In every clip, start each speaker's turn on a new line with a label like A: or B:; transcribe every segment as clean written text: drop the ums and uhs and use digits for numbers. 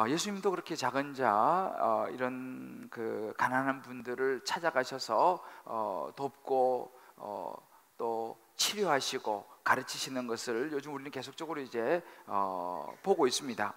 A: 예수님도 그렇게 작은 자 이런 그 가난한 분들을 찾아가셔서 돕고 또 치료하시고 가르치시는 것을 요즘 우리는 계속적으로 이제 보고 있습니다.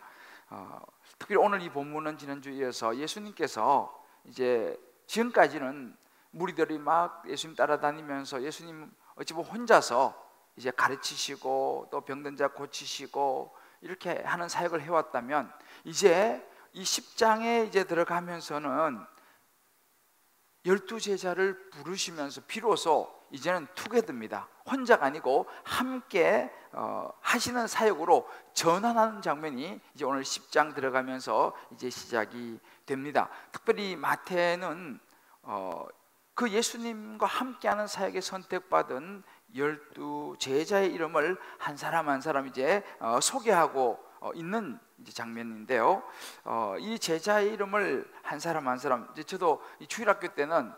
A: 특히 오늘 이 본문은 지난주에 이어서 예수님께서 이제 지금까지는 무리들이 막 예수님 따라다니면서 예수님 어찌 보면 혼자서 이제 가르치시고 또 병든 자 고치시고 이렇게 하는 사역을 해왔다면, 이제 이 10장에 이제 들어가면서는 12제자를 부르시면서 비로소 이제는 투게더입니다. 혼자가 아니고 함께 하시는 사역으로 전환하는 장면이 이제 오늘 10장 들어가면서 이제 시작이 됩니다. 특별히 마태는 그 예수님과 함께하는 사역에 선택받은 12제자의 이름을 한 사람 한 사람 이제 소개하고 있는 이제 장면인데요. 이 제자의 이름을 한 사람 한 사람, 이제 저도 이 주일학교 때는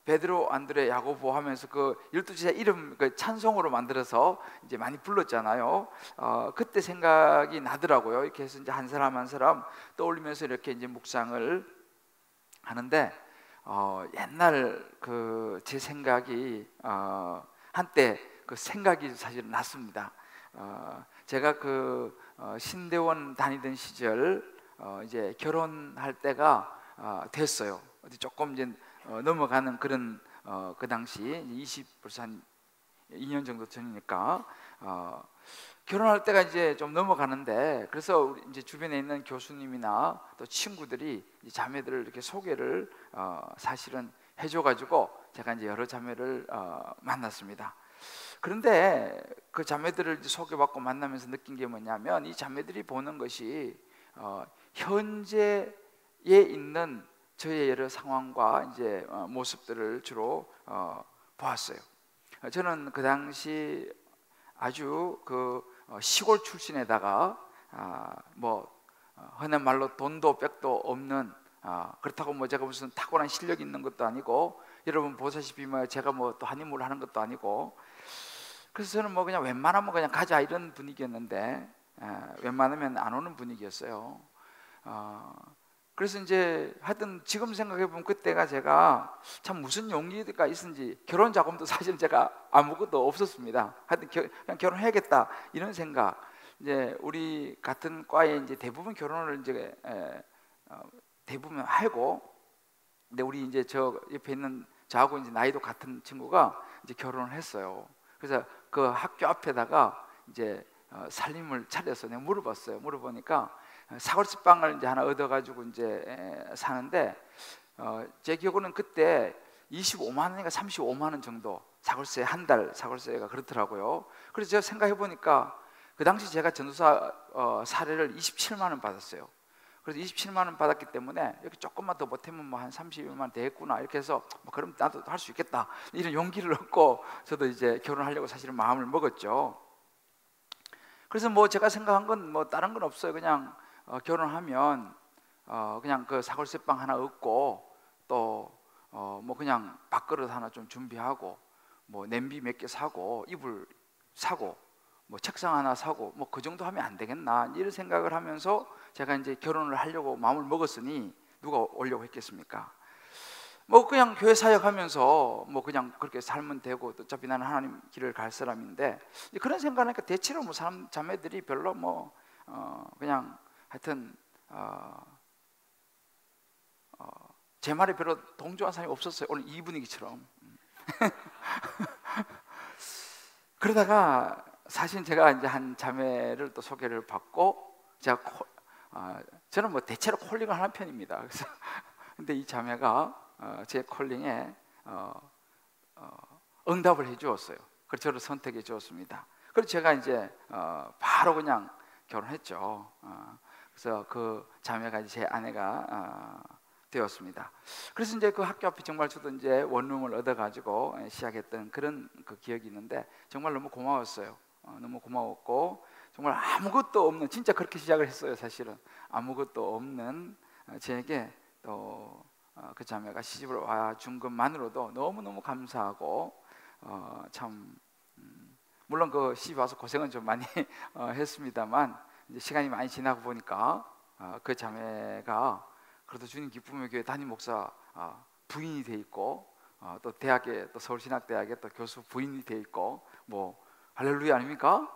A: 베드로, 안드레, 야고보 하면서 그 12제자 이름 그 찬송으로 만들어서 이제 많이 불렀잖아요. 그때 생각이 나더라고요. 이렇게 해서 이제 한 사람 한 사람 떠올리면서 이렇게 이제 묵상을 하는데, 옛날 그 제 생각이 한때 그 생각이 사실 났습니다. 제가 그 신대원 다니던 시절 이제 결혼할 때가 됐어요. 어디 조금 이제 넘어가는 그런 그 당시 20 벌써 한 2년 정도 전이니까 결혼할 때가 이제 좀 넘어가는데, 그래서 우리 이제 주변에 있는 교수님이나 또 친구들이 이 자매들을 이렇게 소개를 사실은 해줘가지고 제가 이제 여러 자매를 만났습니다. 그런데 그 자매들을 이제 소개받고 만나면서 느낀 게 뭐냐면, 이 자매들이 보는 것이 현재에 있는 저의 여러 상황과 이제 모습들을 주로 보았어요. 저는 그 당시 아주 그 시골 출신에다가 뭐 흔한 말로 돈도 빽도 없는, 그렇다고 뭐 제가 무슨 탁월한 실력이 있는 것도 아니고, 여러분 보시다시피 뭐 제가 뭐 또 한인물을 하는 것도 아니고, 그래서 저는 뭐 그냥 웬만하면 그냥 가자 이런 분위기였는데, 웬만하면 안 오는 분위기였어요. 그래서 이제 하여튼 지금 생각해 보면 그때가 제가 참 무슨 용기가 있었는지, 결혼 자금도 사실 제가 아무것도 없었습니다. 하여튼 그냥 결혼해야겠다 이런 생각. 이제 우리 같은 과에 이제 대부분 결혼을 이제 대부분 하고, 근데 우리 이제 저 옆에 있는 저하고 이제 나이도 같은 친구가 이제 결혼을 했어요. 그래서 그 학교 앞에다가 이제 살림을 차려서 내가 물어봤어요. 물어보니까 사골집방을 이제 하나 얻어가지고 이제 사는데, 제 기억으로는 그때 25만 원인가 35만 원 정도 사골세, 한 달 사골세가 그렇더라고요. 그래서 제가 생각해 보니까 그 당시 제가 전도사 사례를 27만 원 받았어요. 그래서 27만 원 받았기 때문에 이렇게 조금만 더 못하면 뭐 한 30만 원 되겠구나 이렇게 해서 뭐 그럼 나도 할 수 있겠다 이런 용기를 얻고 저도 이제 결혼하려고 사실은 마음을 먹었죠. 그래서 뭐 제가 생각한 건 뭐 다른 건 없어요. 그냥 결혼하면 그냥 그 사골세빵 하나 얻고 또 뭐 그냥 밥그릇 하나 좀 준비하고 뭐 냄비 몇 개 사고 이불 사고 뭐 책상 하나 사고 뭐 그 정도 하면 안 되겠나 이런 생각을 하면서 제가 이제 결혼을 하려고 마음을 먹었으니 누가 오려고 했겠습니까? 뭐 그냥 교회 사역하면서 뭐 그냥 그렇게 살면 되고, 어차피 나는 하나님 길을 갈 사람인데, 그런 생각하니까 대체로 뭐 사람 자매들이 별로 뭐 그냥 하여튼 제 말에 별로 동조한 사람이 없었어요. 오늘 이 분위기처럼. 그러다가 사실 제가 이제 한 자매를 또 소개를 받고, 제가 저는 뭐 대체로 콜링을 하는 편입니다. 그래서 근데 이 자매가 제 콜링에 응답을 해주었어요. 그래서 저를 선택해 주었습니다. 그래서 제가 이제 바로 그냥 결혼했죠. 그래서 그 자매가 이제 제 아내가 되었습니다. 그래서 이제 그 학교 앞에 정말 저도 이제 원룸을 얻어가지고 시작했던 그런 그 기억이 있는데, 정말 너무 고마웠어요. 너무 고마웠고, 정말 아무것도 없는, 진짜 그렇게 시작을 했어요. 사실은 아무것도 없는 저에게 또 그 자매가 시집을 와준 것만으로도 너무너무 감사하고, 참 물론 그 시집 와서 고생은 좀 많이 했습니다만, 이제 시간이 많이 지나고 보니까 그 자매가 그래도 주님 기쁨의 교회 담임 목사 부인이 돼 있고 또 대학에 또 서울신학대학에 또 교수 부인이 돼 있고 뭐 할렐루야 아닙니까?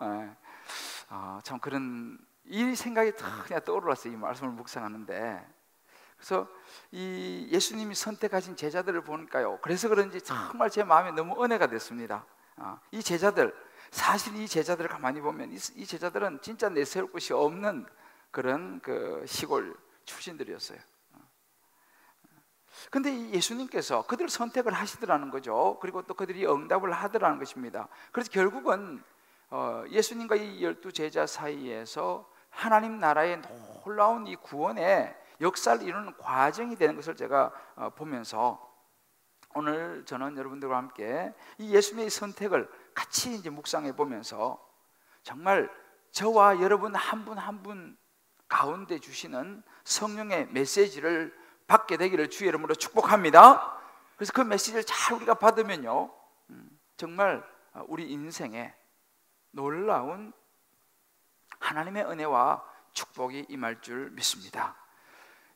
A: 참 그런 이 생각이 탁 그냥 떠올랐어요. 이 말씀을 묵상하는데 그래서 이 예수님이 선택하신 제자들을 보니까요. 그래서 그런지 정말 제 마음에 너무 은혜가 됐습니다. 이 제자들 사실 이 제자들을 가만히 보면 이 제자들은 진짜 내세울 곳이 없는 그런 그 시골 출신들이었어요. 근데 이 예수님께서 그들을 선택을 하시더라는 거죠. 그리고 또 그들이 응답을 하더라는 것입니다. 그래서 결국은 예수님과 이 12 제자 사이에서 하나님 나라의 놀라운 이 구원의 역사를 이루는 과정이 되는 것을 제가 보면서 오늘 저는 여러분들과 함께 이 예수님의 선택을 같이 이제 묵상해 보면서 정말 저와 여러분 한 분 한 분 가운데 주시는 성령의 메시지를 받게 되기를 주의 이름으로 축복합니다. 그래서 그 메시지를 잘 우리가 받으면요 정말 우리 인생에 놀라운 하나님의 은혜와 축복이 임할 줄 믿습니다.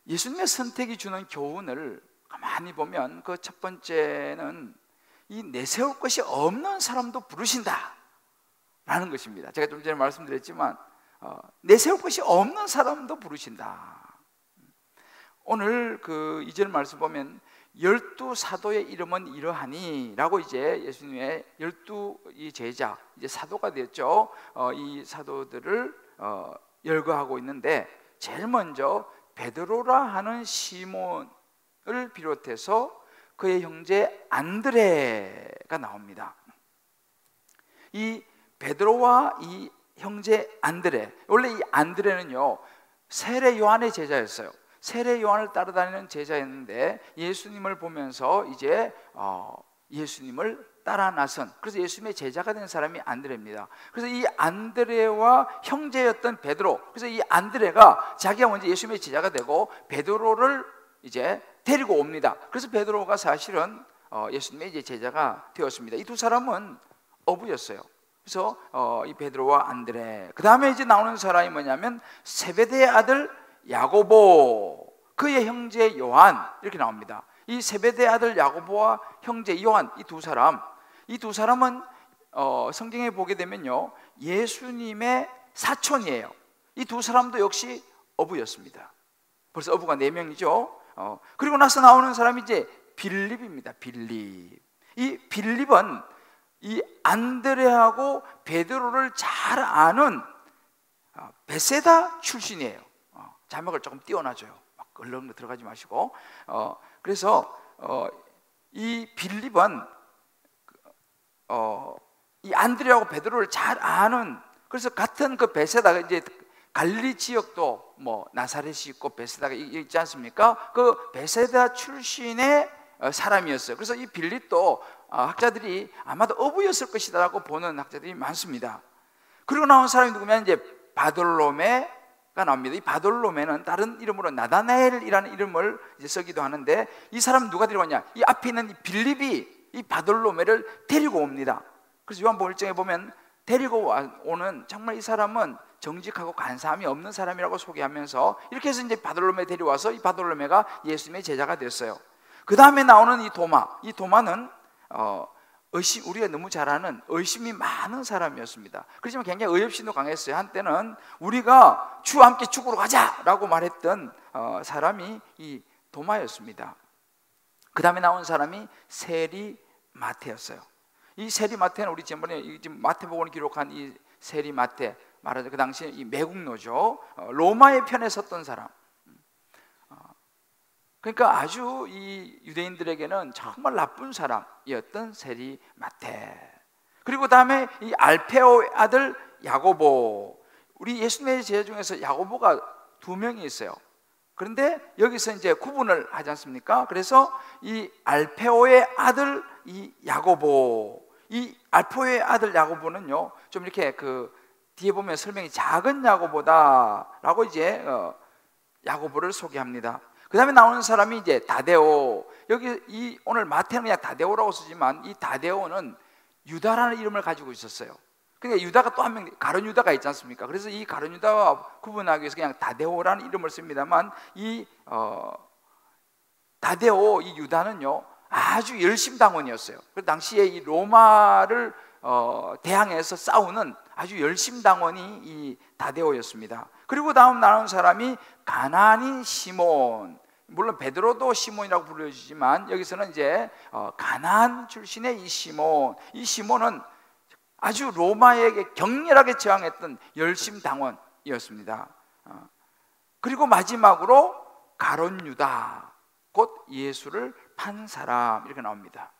A: 예수님의 선택이 주는 교훈을 가만히 보면 그 첫 번째는 이 내세울 것이 없는 사람도 부르신다 라는 것입니다. 제가 좀 전에 말씀드렸지만 내세울 것이 없는 사람도 부르신다. 오늘 그 이전 말씀 보면 12 사도의 이름은 이러하니 라고 이제 예수님의 12 제자 이제 사도가 되었죠. 이 사도들을 열거하고 있는데 제일 먼저 베드로라 하는 시몬을 비롯해서 그의 형제 안드레가 나옵니다. 이 베드로와 이 형제 안드레, 원래 이 안드레는요 세례 요한의 제자였어요. 세례 요한을 따라다니는 제자였는데 예수님을 보면서 이제 예수님을 따라 나선, 그래서 예수님의 제자가 된 사람이 안드레입니다. 그래서 이 안드레와 형제였던 베드로, 그래서 이 안드레가 자기가 먼저 예수님의 제자가 되고 베드로를 이제 데리고 옵니다. 그래서 베드로가 사실은 예수님의 이제 제자가 되었습니다. 이 두 사람은 어부였어요. 그래서 이 베드로와 안드레, 그 다음에 이제 나오는 사람이 뭐냐면 세베대의 아들 야고보, 그의 형제 요한, 이렇게 나옵니다. 이 세베대의 아들 야고보와 형제 요한, 이 두 사람은 성경에 보게 되면요 예수님의 사촌이에요. 이 두 사람도 역시 어부였습니다. 벌써 어부가 4명이죠. 그리고 나서 나오는 사람이 이제 빌립입니다. 빌립. 이 빌립은 이 안드레하고 베드로를 잘 아는 베세다 출신이에요. 자막을 조금 띄워놔줘요. 막 얼른 들어가지 마시고. 그래서 이 빌립은 이 안드레하고 베드로를 잘 아는, 그래서 같은 그 베세다가 이제 갈릴리 지역도 뭐 나사렛이 있고 베세다가 있지 않습니까? 그 베세다 출신의 사람이었어요. 그래서 이 빌립도 학자들이 아마도 어부였을 것이다라고 보는 학자들이 많습니다. 그리고 나온 사람이 누구면 이제 바돌로메가 나옵니다. 이 바돌로메는 다른 이름으로 나다나엘이라는 이름을 이제 쓰기도 하는데, 이 사람은 누가 데려왔냐? 이 앞에 있는 이 빌립이 이 바돌로메를 데리고 옵니다. 그래서 요한복음 1장에 보면 데리고 오는, 정말 이 사람은 정직하고 간사함이 없는 사람이라고 소개하면서 이렇게 해서 이제 바돌로메 데려와서 이 바돌로메가 예수님의 제자가 됐어요. 그 다음에 나오는 이 도마, 이 도마는 우리가 너무 잘 아는 의심이 많은 사람이었습니다. 그렇지만 굉장히 의협심도 강했어요. 한때는 우리가 주와 함께 죽으러 가자라고 말했던 사람이 이 도마였습니다. 그 다음에 나온 사람이 세리 마태였어요. 이 세리 마태는 우리 지난번에 지금 마태복음을 기록한 이 세리 마태, 말하자면 그 당시에 이 매국노죠. 로마의 편에 섰던 사람. 그러니까 아주 이 유대인들에게는 정말 나쁜 사람이었던 세리 마태. 그리고 다음에 이 알페오의 아들 야고보. 우리 예수님의 제자 중에서 야고보가 2명이 있어요. 그런데 여기서 이제 구분을 하지 않습니까? 그래서 이 알페오의 아들 이 야고보, 이 알페오의 아들 야고보는요 좀 이렇게 그 뒤에 보면 설명이 작은 야고보다라고 이제 야고보를 소개합니다. 그 다음에 나오는 사람이 이제 다데오. 여기 이 오늘 마태는 그냥 다데오라고 쓰지만 이 다데오는 유다라는 이름을 가지고 있었어요. 그러니까 유다가 또 한 명, 가룟 유다가 있지 않습니까? 그래서 이 가룟 유다와 구분하기 위해서 그냥 다데오라는 이름을 씁니다만, 이 다데오, 이 유다는요 아주 열심당원이었어요. 그 당시에 이 로마를 대항해서 싸우는 아주 열심당원이 이 다데오였습니다. 그리고 다음 나온 사람이 가나안인 시몬, 물론 베드로도 시몬이라고 불려지지만 여기서는 이제 가나안 출신의 이 시몬은 아주 로마에게 격렬하게 저항했던 열심당원이었습니다. 그리고 마지막으로 가룟 유다, 곧 예수를 판 사람, 이렇게 나옵니다.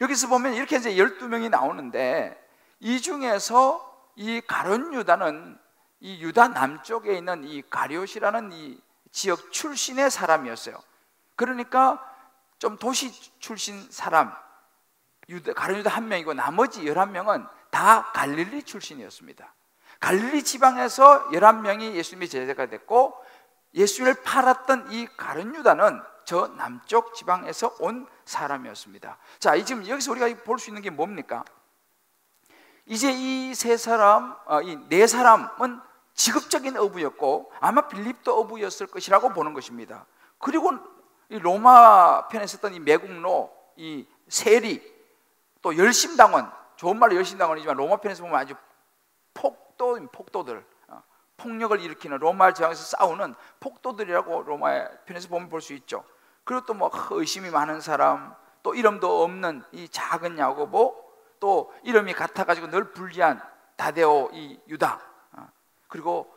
A: 여기서 보면 이렇게 이제 12명이 나오는데, 이 중에서 이 가룟 유다는 이 유다 남쪽에 있는 이 가룟이라는 이 지역 출신의 사람이었어요. 그러니까 좀 도시 출신 사람, 가룟 유다 한 명이고 나머지 11명은 다 갈릴리 출신이었습니다. 갈릴리 지방에서 11명이 예수님의 제자가 됐고, 예수를 팔았던 이 가룟 유다는 저 남쪽 지방에서 온 사람이었습니다. 자, 지금 여기서 우리가 볼 수 있는 게 뭡니까? 이제 이 세 사람, 이 네 사람은 직업적인 어부였고 아마 빌립도 어부였을 것이라고 보는 것입니다. 그리고 이 로마 편에 있었던 이 매국노, 이 세리, 또 열심당원, 좋은 말로 열심당원이지만 로마 편에서 보면 아주 폭도들, 폭력을 일으키는, 로마 저항에서 싸우는 폭도들이라고 로마 편에서 보면 볼 수 있죠. 그리고 또 뭐 의심이 많은 사람, 또 이름도 없는 이 작은 야고보, 또 이름이 같아가지고 늘 불리한 다데오, 이 유다, 그리고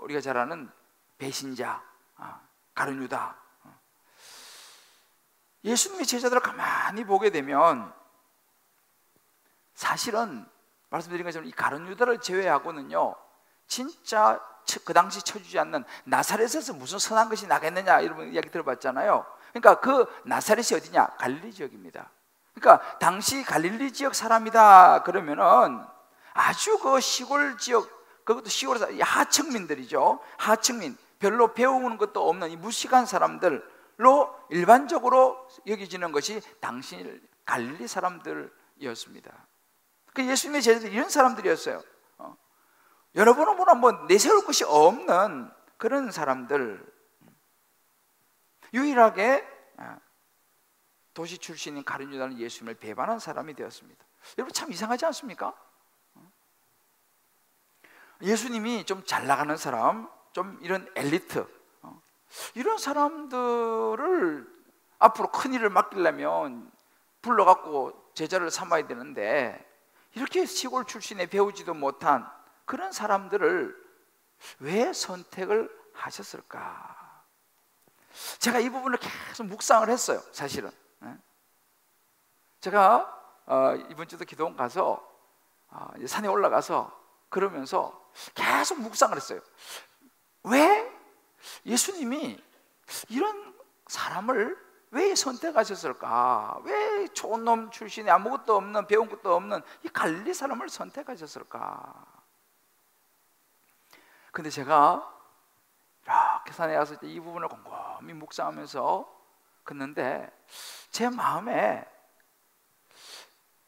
A: 우리가 잘 아는 배신자 가룟 유다. 예수님의 제자들을 가만히 보게 되면 사실은 말씀드린 것처럼 이 가룟 유다를 제외하고는요 진짜 그 당시 쳐주지 않는, 나사렛에서 무슨 선한 것이 나겠느냐 이런 이야기 들어봤잖아요. 그러니까 그 나사렛이 어디냐? 갈릴리 지역입니다. 그러니까 당시 갈릴리 지역 사람이다 그러면은 아주 그 시골 지역, 그것도 시골에서 하층민들이죠. 하층민, 별로 배우는 것도 없는 이 무식한 사람들로 일반적으로 여겨지는 것이 당시 갈릴리 사람들이었습니다. 그 예수님의 제자들이 이런 사람들이었어요. 여러분은 뭐 내세울 것이 없는 그런 사람들, 유일하게 도시 출신인 가룟 유다는 예수님을 배반한 사람이 되었습니다. 여러분 참 이상하지 않습니까? 예수님이 좀 잘 나가는 사람, 좀 이런 엘리트, 이런 사람들을 앞으로 큰 일을 맡기려면 불러갖고 제자를 삼아야 되는데, 이렇게 시골 출신에 배우지도 못한 그런 사람들을 왜 선택을 하셨을까? 제가 이 부분을 계속 묵상을 했어요. 사실은 제가 이번 주도 기도원 가서 산에 올라가서 그러면서 계속 묵상을 했어요. 왜 예수님이 이런 사람을 왜 선택하셨을까? 왜 좋은 놈 출신에 아무것도 없는, 배운 것도 없는 이 갈릴리 사람을 선택하셨을까? 근데 제가 이렇게 산에 가서 이 부분을 곰곰이 묵상하면서 걷는데 제 마음에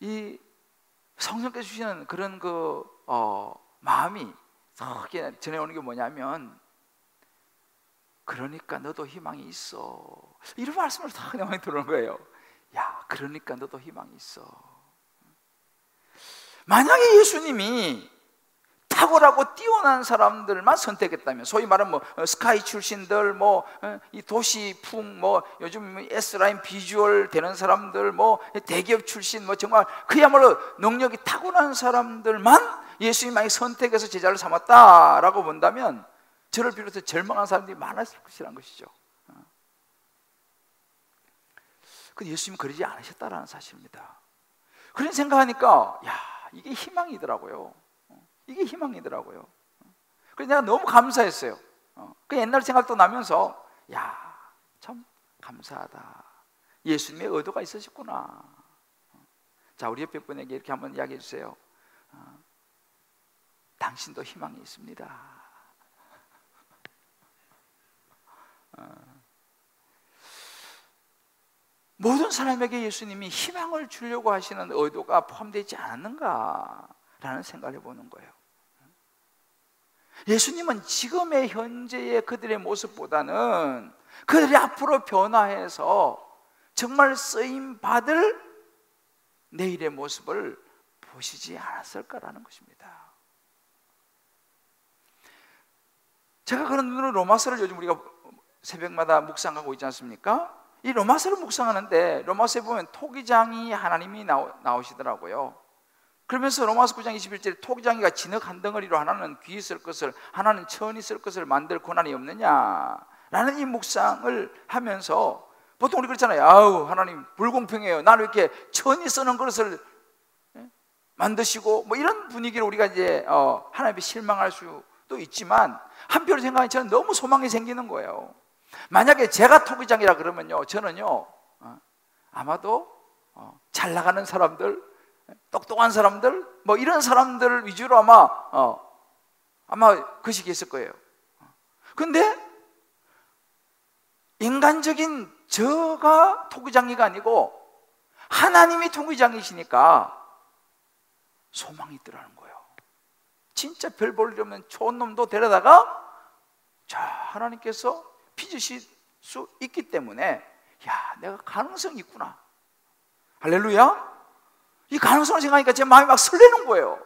A: 이 성령께서 주시는 그런 그 마음이 이렇게 전해오는 게 뭐냐면, 그러니까 너도 희망이 있어, 이런 말씀을 다 그냥 많이 들어오는 거예요. 야, 그러니까 너도 희망이 있어. 만약에 예수님이 탁월하고 뛰어난 사람들만 선택했다면, 소위 말하면 뭐 스카이 출신들, 뭐 이 도시풍, 뭐 요즘 S라인 비주얼 되는 사람들, 뭐 대기업 출신, 뭐 정말 그야말로 능력이 타고난 사람들만 예수님이 많이 선택해서 제자를 삼았다라고 본다면 저를 비롯해 절망한 사람들이 많았을 것이라는 것이죠. 근데 예수님은 그러지 않으셨다라는 사실입니다. 그런 생각하니까 야, 이게 희망이더라고요. 이게 희망이더라고요. 그래서 내가 너무 감사했어요. 그 옛날 생각도 나면서 야, 참 감사하다. 예수님의 의도가 있으셨구나. 자, 우리 옆에 분에게 이렇게 한번 이야기해 주세요. 당신도 희망이 있습니다. 모든 사람에게 예수님이 희망을 주려고 하시는 의도가 포함되어 있지 않았는가? 라는 생각을 해보는 거예요. 예수님은 지금의 현재의 그들의 모습보다는 그들이 앞으로 변화해서 정말 쓰임받을 내일의 모습을 보시지 않았을까라는 것입니다. 제가 그런 눈으로 로마서를 요즘 우리가 새벽마다 묵상하고 있지 않습니까? 이 로마서를 묵상하는데 로마서에 보면 토기장이 하나님이 나오시더라고요. 그러면서 로마서 9장 21절에 토기장이가 진흙 한 덩어리로 하나는 귀 있을 것을 하나는 천 있을 것을 만들 고난이 없느냐라는 이 묵상을 하면서 보통 우리 그렇잖아요. 아우 하나님 불공평해요. 나는 이렇게 천이 쓰는 그릇을 만드시고 뭐 이런 분위기로 우리가 이제 하나님께 실망할 수도 있지만 한편으로 생각하면 저는 너무 소망이 생기는 거예요. 만약에 제가 토기장이라 그러면요, 저는요 아마도 잘 나가는 사람들, 똑똑한 사람들, 뭐 이런 사람들 위주로 아마 거시기했을 거예요. 근데 인간적인 저가 토기장이가 아니고 하나님이 토기장이시니까 소망이 있더라는 거예요. 진짜 별 볼 일 없는 촌놈도 데려다가 자 하나님께서 빚으실 수 있기 때문에 야 내가 가능성이 있구나. 할렐루야. 이 가능성을 생각하니까 제 마음이 막 설레는 거예요.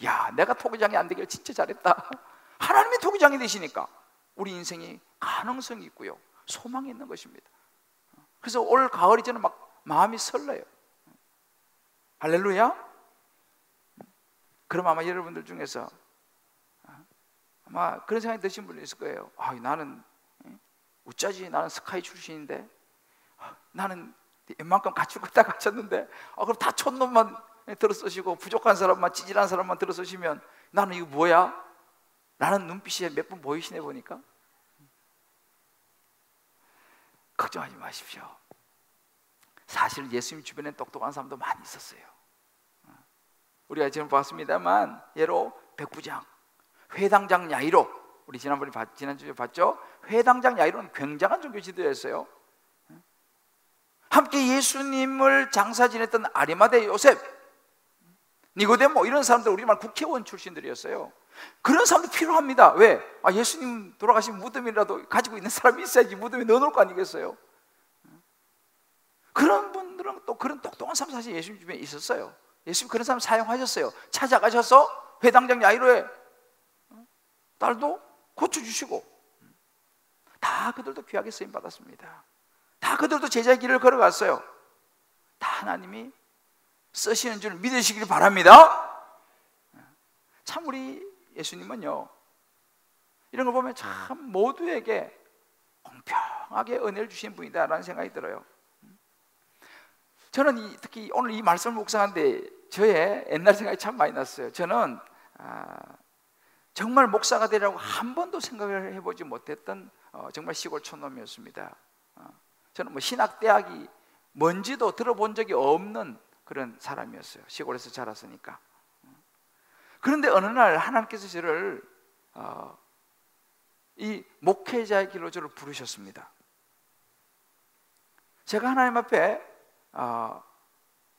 A: 야 내가 토기장이 안 되길 진짜 잘했다. 하나님이 토기장이 되시니까 우리 인생이 가능성이 있고요, 소망이 있는 것입니다. 그래서 올 가을이 저는 막 마음이 설레요. 할렐루야. 그럼 아마 여러분들 중에서 아마 그런 생각이 드신 분이 있을 거예요. 나는 어쩌지, 나는 스카이 출신인데 나는 웬만큼 갖출 거 다 갖췄는데 그럼 다 촌놈만 들어 쓰시고 부족한 사람만, 찌질한 사람만 들어 쓰시면 나는 이거 뭐야? 라는 눈빛이 몇 분 보이시네 보니까. 걱정하지 마십시오. 사실 예수님 주변에 똑똑한 사람도 많이 있었어요. 우리가 지금 봤습니다만 예로 백부장, 회당장 야이로, 우리 지난주에 봤죠? 회당장 야이로는 굉장한 종교 지도였어요. 함께 예수님을 장사 지냈던 아리마대 요셉, 니고데모 이런 사람들 우리말 국회의원 출신들이었어요. 그런 사람도 필요합니다. 왜? 예수님 돌아가신 무덤이라도 가지고 있는 사람이 있어야지 무덤에 넣어놓을 거 아니겠어요? 그런 분들은 또 그런 똑똑한 사람 사실 예수님 주변에 있었어요. 예수님 그런 사람 사용하셨어요. 찾아가셔서 회당장 야이로의 딸도 고쳐주시고 다 그들도 귀하게 쓰임 받았습니다. 다 그들도 제자의 길을 걸어갔어요. 다 하나님이 쓰시는 줄 믿으시길 바랍니다. 참 우리 예수님은요 이런 걸 보면 참 모두에게 공평하게 은혜를 주신 분이다라는 생각이 들어요. 저는 특히 오늘 이 말씀을 묵상하는데 저의 옛날 생각이 참 많이 났어요. 저는 정말 목사가 되려고 한 번도 생각을 해보지 못했던 정말 시골 촌놈이었습니다. 저는 뭐 신학대학이 뭔지도 들어본 적이 없는 그런 사람이었어요. 시골에서 자랐으니까. 그런데 어느 날 하나님께서 저를 이 목회자의 길로 저를 부르셨습니다. 제가 하나님 앞에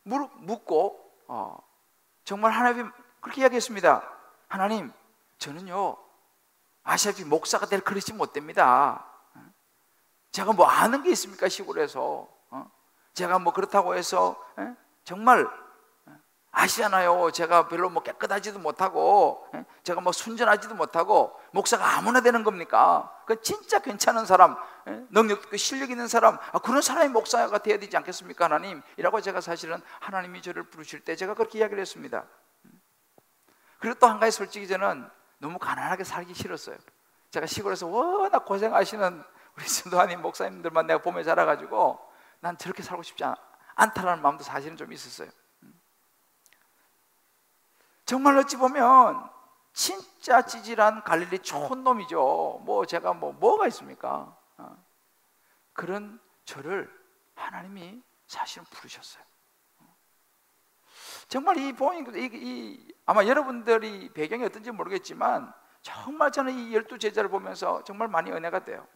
A: 묻고 정말 하나님 그렇게 이야기했습니다. 하나님, 저는요 아시다시피 목사가 될 그릇이 못 됩니다. 제가 뭐 아는 게 있습니까 시골에서? 제가 뭐 그렇다고 해서 정말 아시잖아요. 제가 별로 뭐 깨끗하지도 못하고 제가 뭐 순전하지도 못하고 목사가 아무나 되는 겁니까? 그 진짜 괜찮은 사람, 능력 있고 실력 있는 사람, 그런 사람이 목사가 돼야 되지 않겠습니까 하나님? 이라고 제가 사실은 하나님이 저를 부르실 때 제가 그렇게 이야기를 했습니다. 그리고 또 한 가지 솔직히 저는 너무 가난하게 살기 싫었어요. 제가 시골에서 워낙 고생하시는 우리 전도하님 목사님들만 내가 보며 자라가지고 난 저렇게 살고 싶지 않다라는 마음도 사실은 좀 있었어요. 정말 어찌 보면 진짜 찌질한 갈릴리 촌놈이죠. 뭐 제가 뭐가 있습니까? 그런 저를 하나님이 사실은 부르셨어요. 정말 아마 여러분들이 배경이 어떤지 모르겠지만 정말 저는 이 12제자를 보면서 정말 많이 은혜가 돼요.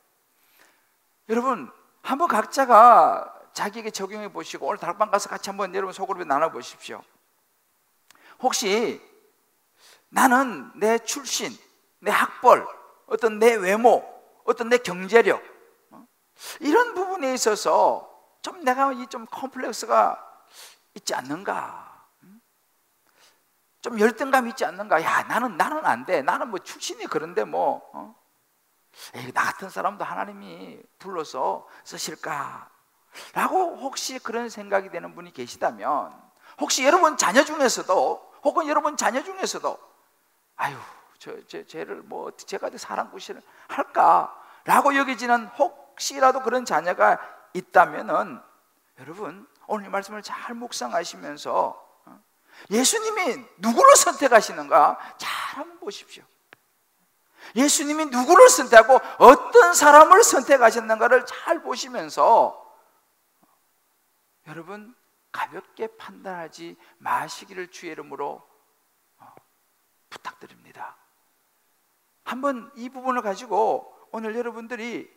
A: 여러분 한번 각자가 자기에게 적용해 보시고 오늘 다락방 가서 같이 한번 여러분 속으로 나눠 보십시오. 혹시 나는 내 출신, 내 학벌, 어떤 내 외모, 어떤 내 경제력, 이런 부분에 있어서 좀 내가 좀 컴플렉스가 있지 않는가, 좀 열등감이 있지 않는가. 야, 나는 안 돼. 나는 뭐 출신이 그런데 뭐 나 같은 사람도 하나님이 불러서 쓰실까? 라고 혹시 그런 생각이 되는 분이 계시다면, 혹시 여러분 자녀 중에서도, 혹은 여러분 자녀 중에서도 아유, 쟤를 뭐 제가 사랑구실을 할까? 라고 여기지는 혹시라도 그런 자녀가 있다면은, 여러분 오늘 이 말씀을 잘 묵상하시면서 예수님이 누구를 선택하시는가 잘 한번 보십시오. 예수님이 누구를 선택하고 어떤 사람을 선택하셨는가를 잘 보시면서 여러분 가볍게 판단하지 마시기를 주의 이름으로 부탁드립니다. 한번 이 부분을 가지고 오늘 여러분들이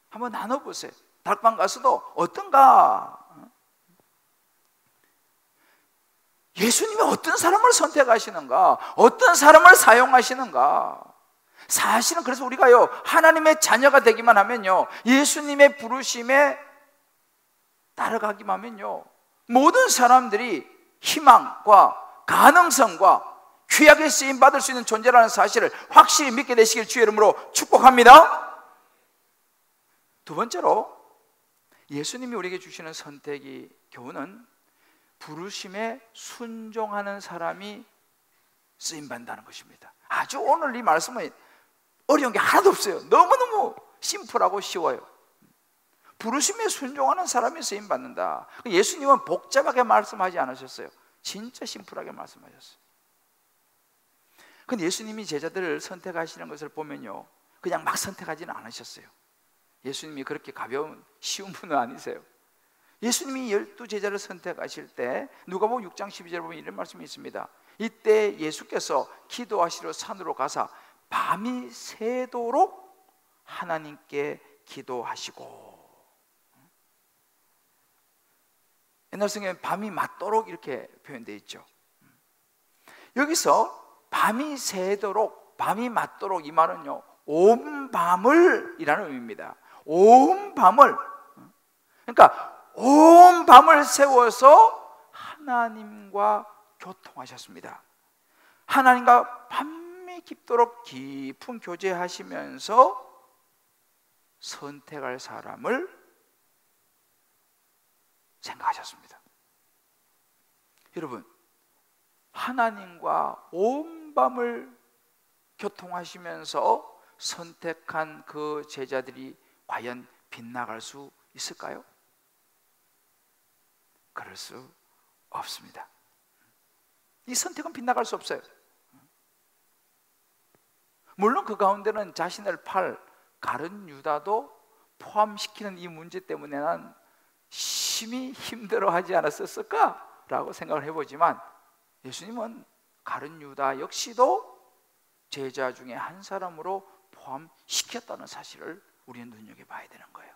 A: 한번 나눠보세요. 달방 가서도 어떤가? 예수님이 어떤 사람을 선택하시는가? 어떤 사람을 사용하시는가? 사실은 그래서 우리가요, 하나님의 자녀가 되기만 하면요, 예수님의 부르심에 따라가기만 하면요, 모든 사람들이 희망과 가능성과 귀하게 쓰임받을 수 있는 존재라는 사실을 확실히 믿게 되시길 주의 이름으로 축복합니다. 두 번째로, 예수님이 우리에게 주시는 선택이 교훈은 부르심에 순종하는 사람이 쓰임받는다는 것입니다. 아주 오늘 이 말씀은 어려운 게 하나도 없어요. 너무너무 심플하고 쉬워요. 부르심에 순종하는 사람이 쓰임받는다. 예수님은 복잡하게 말씀하지 않으셨어요. 진짜 심플하게 말씀하셨어요. 근데 예수님이 제자들을 선택하시는 것을 보면요, 그냥 막 선택하지는 않으셨어요. 예수님이 그렇게 가벼운 쉬운 분은 아니세요. 예수님이 12제자를 선택하실 때 누가복음 6장 12절에 보면 이런 말씀이 있습니다. 이때 예수께서 기도하시러 산으로 가사 밤이 새도록 하나님께 기도하시고, 옛날 성경에 밤이 맞도록 이렇게 표현되어 있죠. 여기서 밤이 새도록, 밤이 맞도록, 이 말은요, 온 밤을 이라는 의미입니다. 온 밤을, 그러니까 온 밤을 세워서 하나님과 교통하셨습니다. 하나님과 밤이 깊도록 깊은 교제하시면서 선택할 사람을 생각하셨습니다. 여러분, 하나님과 온 밤을 교통하시면서 선택한 그 제자들이 과연 빗나갈 수 있을까요? 그럴 수 없습니다. 이 선택은 빗나갈 수 없어요. 물론 그 가운데는 자신을 팔 가룟 유다도 포함시키는 이 문제 때문에 난 심히 힘들어하지 않았었을까? 라고 생각을 해보지만, 예수님은 가룟 유다 역시도 제자 중에 한 사람으로 포함시켰다는 사실을 우리는 눈여겨봐야 되는 거예요.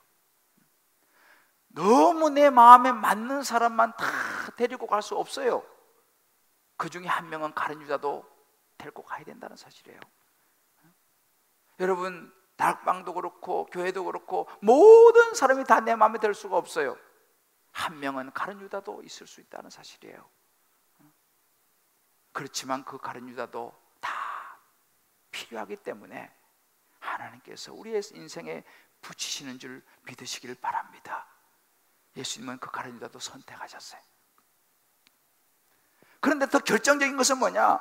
A: 너무 내 마음에 맞는 사람만 다 데리고 갈 수 없어요. 그 중에 한 명은 가룟 유다도 데리고 가야 된다는 사실이에요. 여러분, 다락방도 그렇고 교회도 그렇고 모든 사람이 다 내 마음에 들 수가 없어요. 한 명은 가룟 유다도 있을 수 있다는 사실이에요. 그렇지만 그 가룟 유다도 다 필요하기 때문에 하나님께서 우리의 인생에 붙이시는 줄 믿으시길 바랍니다. 예수님은 그 가룟 유다도 선택하셨어요. 그런데 더 결정적인 것은 뭐냐?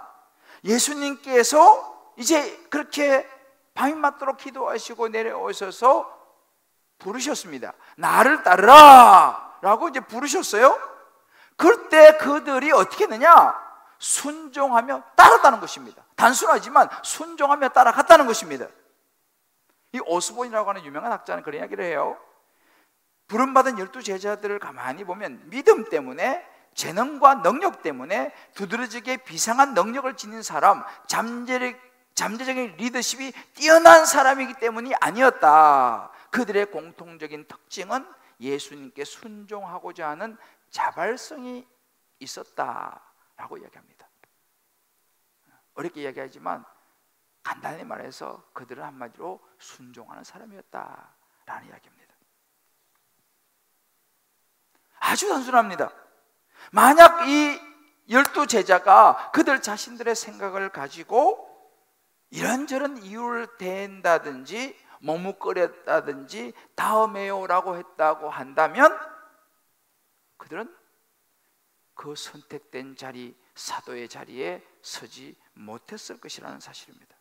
A: 예수님께서 이제 그렇게 밤이 맞도록 기도하시고 내려오셔서 부르셨습니다. 나를 따르라 라고 이제 부르셨어요. 그때 그들이 어떻게 했느냐? 순종하며 따랐다는 것입니다. 단순하지만 순종하며 따라갔다는 것입니다. 이 오스본이라고 하는 유명한 학자는 그런 이야기를 해요. 부름받은 12제자들을 가만히 보면 믿음 때문에, 재능과 능력 때문에 두드러지게 비상한 능력을 지닌 사람, 잠재적인 리더십이 뛰어난 사람이기 때문이 아니었다. 그들의 공통적인 특징은 예수님께 순종하고자 하는 자발성이 있었다라고 이야기합니다. 어렵게 이야기하지만 간단히 말해서 그들은 한마디로 순종하는 사람이었다라는 이야기입니다. 아주 단순합니다. 만약 이 12제자가 그들 자신들의 생각을 가지고 이런저런 이유를 댄다든지 머뭇거렸다든지 다음에요 라고 했다고 한다면 그들은 그 선택된 자리, 사도의 자리에 서지 못했을 것이라는 사실입니다.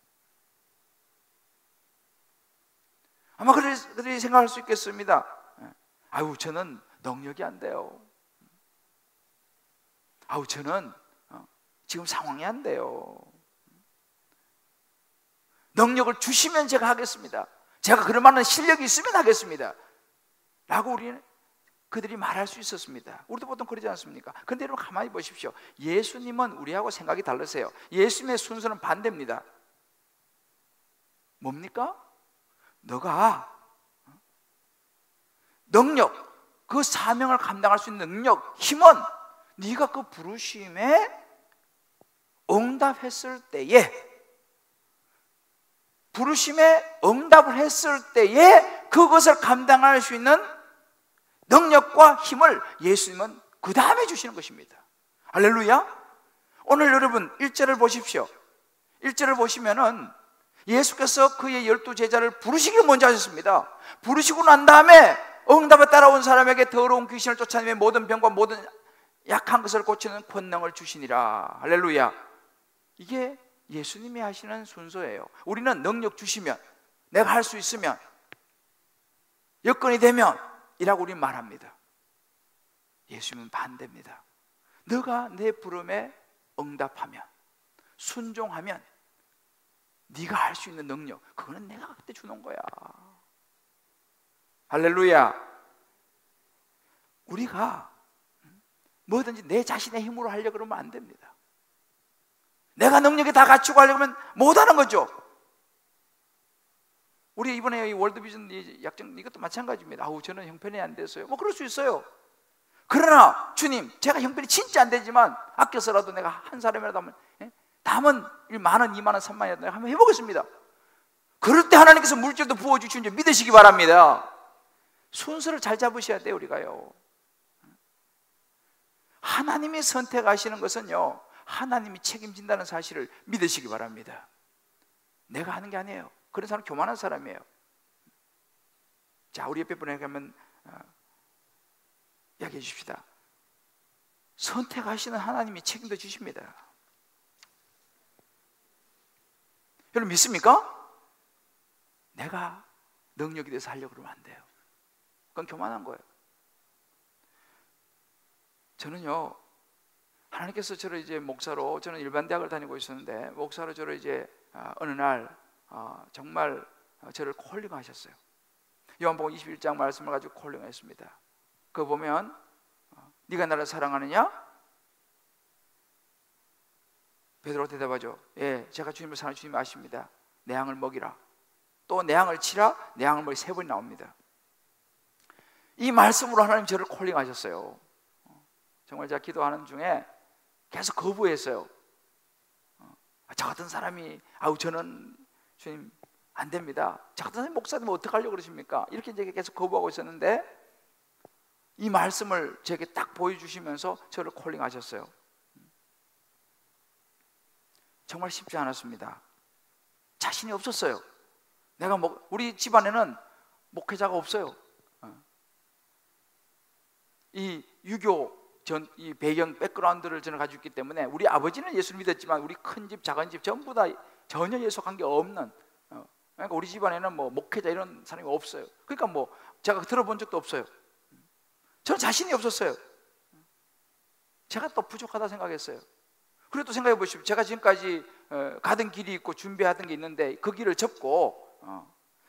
A: 아마 그들이 생각할 수 있겠습니다. 아유, 저는 능력이 안 돼요. 아우, 저는 지금 상황이 안 돼요. 능력을 주시면 제가 하겠습니다. 제가 그럴 만한 실력이 있으면 하겠습니다 라고 그들이 말할 수 있었습니다. 우리도 보통 그러지 않습니까? 그런데 여러분 가만히 보십시오. 예수님은 우리하고 생각이 다르세요. 예수님의 순서는 반대입니다. 뭡니까? 너가 능력, 그 사명을 감당할 수 있는 능력, 힘은 네가 그 부르심에 응답했을 때에, 부르심에 응답을 했을 때에 그것을 감당할 수 있는 능력과 힘을 예수님은 그 다음에 주시는 것입니다. 할렐루야. 오늘 여러분 1절을 보십시오. 1절을 보시면은 예수께서 그의 12제자를 부르시기를 먼저 하셨습니다. 부르시고 난 다음에 응답에 따라온 사람에게 더러운 귀신을 쫓아내며 모든 병과 모든 약한 것을 고치는 권능을 주시니라. 할렐루야. 이게 예수님이 하시는 순서예요. 우리는 능력 주시면, 내가 할 수 있으면, 여건이 되면 이라고 우리는 말합니다. 예수님은 반대입니다. 너가 내 부름에 응답하면, 순종하면 네가 할 수 있는 능력, 그거는 내가 그때 주는 거야. 할렐루야. 우리가 뭐든지 내 자신의 힘으로 하려고 그러면 안 됩니다. 내가 능력이 다 갖추고 하려고 하면 못하는 거죠. 우리 이번에 월드비전 약정 이것도 마찬가지입니다. 아우, 저는 형편이 안 돼서요. 뭐 그럴 수 있어요. 그러나 주님, 제가 형편이 진짜 안 되지만 아껴서라도 내가 한 사람이라도 하면, 담은 10,000원, 20,000원, 30,000원이라도 내가 한번 해보겠습니다. 그럴 때 하나님께서 물질도 부어주시는 줄 믿으시기 바랍니다. 순서를 잘 잡으셔야 돼요. 우리가요, 하나님이 선택하시는 것은요, 하나님이 책임진다는 사실을 믿으시기 바랍니다. 내가 하는 게 아니에요. 그런 사람 교만한 사람이에요. 자, 우리 옆에 분에게 한번 이야기해 주십시다. 선택하시는 하나님이 책임져 주십니다. 여러분 믿습니까? 내가 능력이 돼서 하려고 그러면 안 돼요. 그건 교만한 거예요. 저는요, 하나님께서 저를 이제 목사로, 저는 일반 대학을 다니고 있었는데 목사로 저를 이제 어느 날 정말 저를 콜링하셨어요. 요한복음 21장 말씀을 가지고 콜링했습니다. 그거 보면 네가 나를 사랑하느냐? 베드로가 대답하죠. 예, 제가 주님을 사랑하는 주님 아십니다. 내 양을 먹이라. 또 내 양을 치라. 내 양을 먹이 3번 나옵니다. 이 말씀으로 하나님 저를 콜링하셨어요. 정말 제가 기도하는 중에 계속 거부했어요. 저 같은 사람이, 아우, 저는 주님 안 됩니다. 저 같은 사람이 목사님 어떡하려고 그러십니까? 이렇게 이제 계속 거부하고 있었는데 이 말씀을 제게 딱 보여주시면서 저를 콜링하셨어요. 정말 쉽지 않았습니다. 자신이 없었어요. 내가 우리 집안에는 목회자가 없어요. 이 유교 이 배경 백그라운드를 저는 가지고 있기 때문에 우리 아버지는 예수를 믿었지만 우리 큰 집 작은 집 전부 다 전혀 예수 관계 없는, 그러니까 우리 집안에는 뭐 목회자 이런 사람이 없어요. 그러니까 뭐 제가 들어본 적도 없어요. 저는 자신이 없었어요. 제가 또 부족하다 생각했어요. 그래도 생각해 보십시오. 제가 지금까지 가던 길이 있고 준비하던 게 있는데 그 길을 접고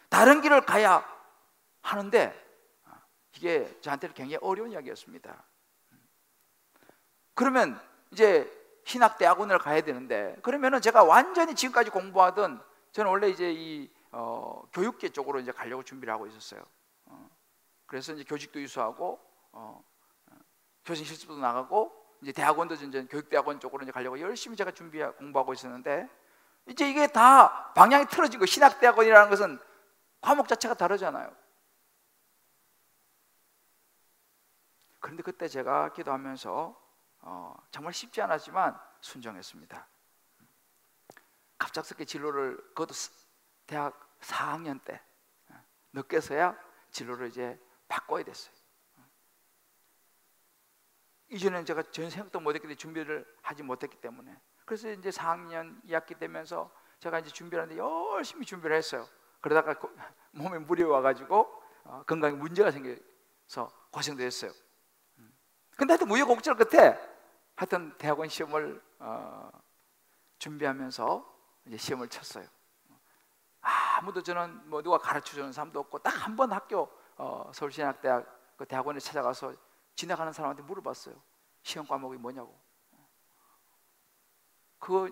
A: 다른 길을 가야 하는데 이게 저한테는 굉장히 어려운 이야기였습니다. 그러면 이제 신학대학원을 가야 되는데, 그러면은 제가 완전히 지금까지 공부하던, 저는 원래 이제 이 교육계 쪽으로 이제 가려고 준비를 하고 있었어요. 그래서 이제 교직도 이수하고 교생 실습도 나가고 이제 대학원도 이제 교육대학원 쪽으로 이제 가려고 열심히 제가 공부하고 있었는데, 이제 이게 다 방향이 틀어진 거. 신학대학원이라는 것은 과목 자체가 다르잖아요. 그런데 그때 제가 기도하면서 정말 쉽지 않았지만 순종했습니다. 갑작스럽게 진로를, 그것도 대학 4학년 때 늦게서야 진로를 이제 바꿔야 됐어요. 이전에는 제가 전 생각도 못했기 때문에 준비를 하지 못했기 때문에. 그래서 이제 4학년 2학기 되면서 제가 이제 준비를 하는데 열심히 준비를 했어요. 그러다가 몸에 물이 와가지고 건강에 문제가 생겨서 고생도 했어요. 근데 하여튼 우여곡절 끝에 하여튼 대학원 시험을 준비하면서 이제 시험을 쳤어요. 아무도 저는 뭐 누가 가르쳐주는 사람도 없고, 딱 한 번 학교 서울신학대학 그 대학원에 찾아가서 지나가는 사람한테 물어봤어요. 시험 과목이 뭐냐고. 그거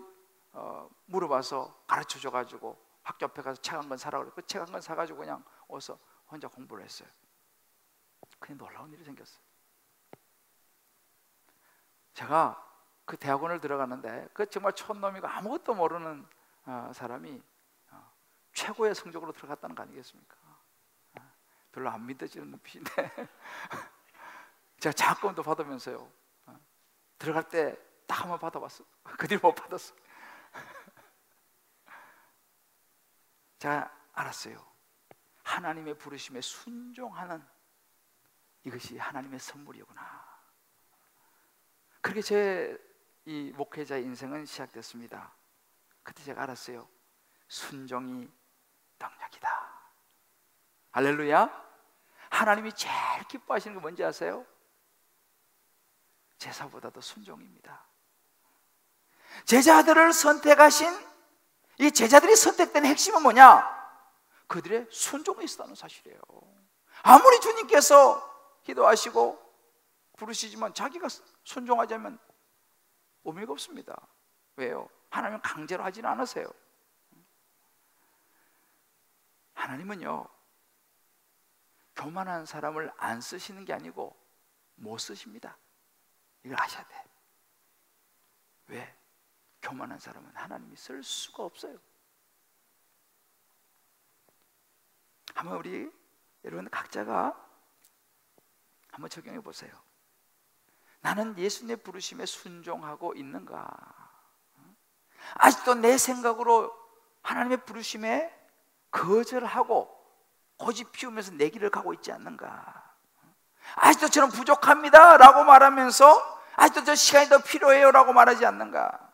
A: 물어봐서 가르쳐줘가지고 학교 앞에 가서 책 한 권 사라고 그랬고, 책 한 권 사가지고 그냥 어서 혼자 공부를 했어요. 그냥 놀라운 일이 생겼어요. 제가 그 대학원을 들어갔는데, 그 정말 촌놈이고 아무것도 모르는 사람이 최고의 성적으로 들어갔다는 거 아니겠습니까? 별로 안 믿어지는 눈빛인데 제가 장학금도 받으면서요, 들어갈 때 딱 한 번 받아봤어. 그 뒤로 못 받았어. 제가 알았어요. 하나님의 부르심에 순종하는 이것이 하나님의 선물이구나. 그렇게 제 이 목회자의 인생은 시작됐습니다. 그때 제가 알았어요. 순종이 능력이다. 할렐루야. 하나님이 제일 기뻐하시는 게 뭔지 아세요? 제사보다도 순종입니다. 제자들을 선택하신 이 제자들이 선택된 핵심은 뭐냐? 그들의 순종에 있었다는 사실이에요. 아무리 주님께서 기도하시고 부르시지만 자기가 순종하자면 의미가 없습니다. 왜요? 하나님은 강제로 하지는 않으세요. 하나님은요, 교만한 사람을 안 쓰시는 게 아니고 못 쓰십니다. 이걸 아셔야 돼. 왜? 교만한 사람은 하나님이 쓸 수가 없어요. 한번 우리 여러분 각자가 한번 적용해 보세요. 나는 예수님의 부르심에 순종하고 있는가? 아직도 내 생각으로 하나님의 부르심에 거절하고 고집 피우면서 내 길을 가고 있지 않는가? 아직도 저는 부족합니다 라고 말하면서 아직도 저 시간이 더 필요해요 라고 말하지 않는가?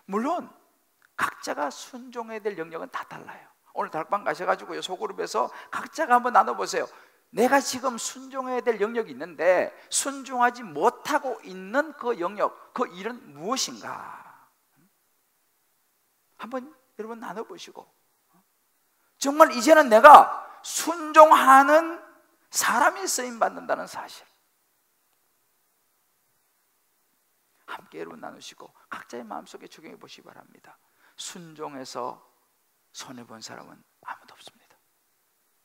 A: 물론 각자가 순종해야 될 영역은 다 달라요. 오늘 달방 가셔가지고 소그룹에서 각자가 한번 나눠보세요. 내가 지금 순종해야 될 영역이 있는데 순종하지 못하고 있는 그 영역, 그 일은 무엇인가? 한번 여러분 나눠보시고, 정말 이제는 내가 순종하는 사람이 쓰임받는다는 사실 함께 여러분 나누시고 각자의 마음속에 적용해 보시기 바랍니다. 순종해서 손해본 사람은 아무도 없습니다.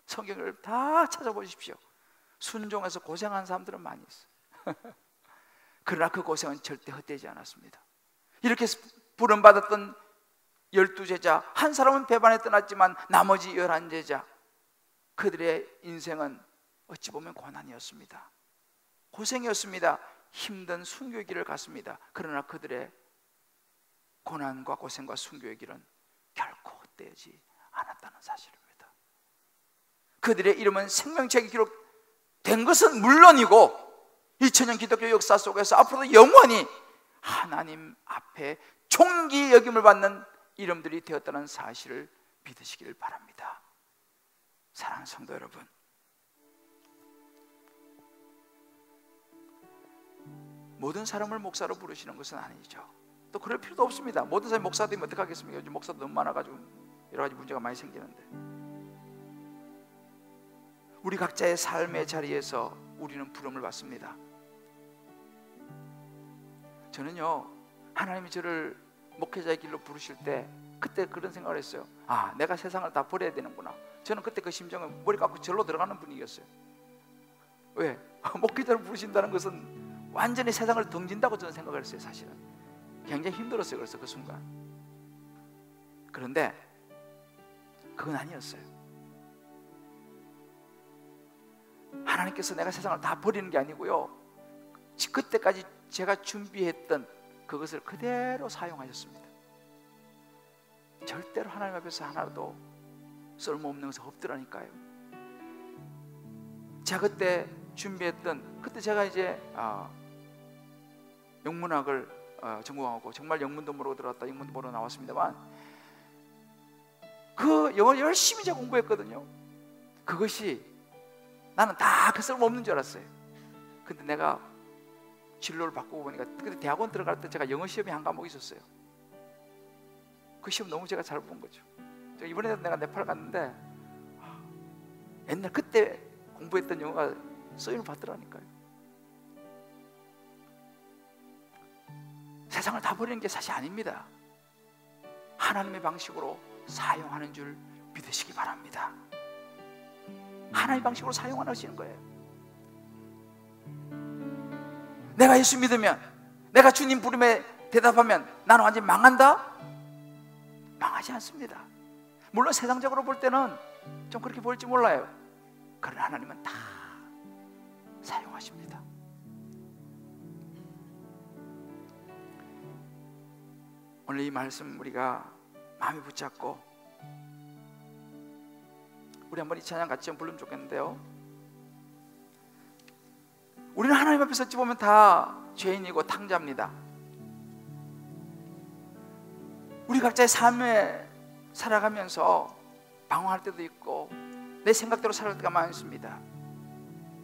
A: 성경을 다 찾아보십시오. 순종해서 고생한 사람들은 많이 있어요. 그러나 그 고생은 절대 헛되지 않았습니다. 이렇게 부름받았던 12제자, 한 사람은 배반에 떠났지만 나머지 11제자, 그들의 인생은 어찌 보면 고난이었습니다. 고생이었습니다. 힘든 순교의 길을 갔습니다. 그러나 그들의 고난과 고생과 순교의 길은 결코 헛되지 않았다는 사실입니다. 그들의 이름은 생명책에 기록된 것은 물론이고 2000년 기독교 역사 속에서 앞으로도 영원히 하나님 앞에 존귀 여김을 받는 이름들이 되었다는 사실을 믿으시기를 바랍니다. 사랑하는 성도 여러분, 모든 사람을 목사로 부르시는 것은 아니죠. 또 그럴 필요도 없습니다. 모든 사람이 목사 되면 어떡하겠습니까? 요즘 목사도 너무 많아가지고 여러 가지 문제가 많이 생기는데, 우리 각자의 삶의 자리에서 우리는 부름을 받습니다. 저는요, 하나님이 저를 목회자의 길로 부르실 때 그때 그런 생각을 했어요. 아, 내가 세상을 다 버려야 되는구나. 저는 그때 그 심정은 머리 깎고 절로 들어가는 분위기였어요. 왜? 목회자를 부르신다는 것은 완전히 세상을 던진다고 저는 생각을 했어요. 사실은 굉장히 힘들었어요. 그래서 그 순간. 그런데 그건 아니었어요. 하나님께서 내가 세상을 다 버리는 게 아니고요, 그때까지 제가 준비했던 그것을 그대로 사용하셨습니다. 절대로 하나님 앞에서 하나도 쓸모없는 것은 없더라니까요. 제가 그때 준비했던, 그때 제가 이제 영문학을 전공하고 정말 영문도 모르고 들어갔다 영문도 모르고 나왔습니다만, 그 영어 열심히 제가 공부했거든요. 그것이 나는 다 그 쓸모없는 줄 알았어요. 근데 내가 진로를 바꾸고 보니까, 그때 대학원 들어갈 때 제가 영어 시험이 한 과목이 있었어요. 그 시험 너무 제가 잘 본 거죠. 이번에 내가 네팔 갔는데 옛날 그때 공부했던 영어가 쓰임을 받더라니까요. 세상을 다 버리는 게 사실 아닙니다. 하나님의 방식으로 사용하는 줄 믿으시기 바랍니다. 하나님의 방식으로 사용하시는 거예요. 내가 예수 믿으면, 내가 주님 부름에 대답하면 나는 완전히 망한다? 망하지 않습니다. 물론 세상적으로 볼 때는 좀 그렇게 보일지 몰라요. 그러나 하나님은 다 사용하십니다. 오늘 이 말씀 우리가 마음에 붙잡고 우리 한번 이 찬양 같이 좀 부르면 좋겠는데요. 우리는 하나님 앞에서 어찌 보면 다 죄인이고 탕자입니다. 우리 각자의 삶에 살아가면서 방황할 때도 있고 내 생각대로 살아갈 때가 많습니다.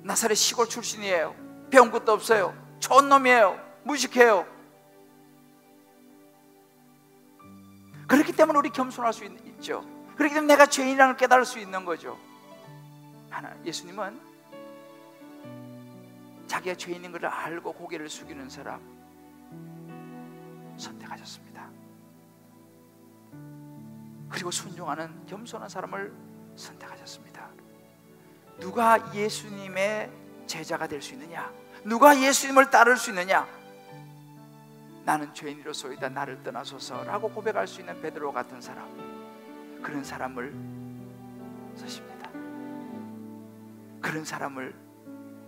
A: 나사렛 시골 출신이에요. 배운 것도 없어요. 좋은 놈이에요. 무식해요. 그렇기 때문에 우리 겸손할 수 있죠. 그렇기 때문에 내가 죄인이라는 걸 깨달을 수 있는 거죠. 예수님은 자기가 죄인인 것을 알고 고개를 숙이는 사람 선택하셨습니다. 그리고 순종하는 겸손한 사람을 선택하셨습니다. 누가 예수님의 제자가 될 수 있느냐? 누가 예수님을 따를 수 있느냐? 나는 죄인이로소이다, 나를 떠나소서라고 고백할 수 있는 베드로 같은 사람, 그런 사람을 쓰십니다. 그런 사람을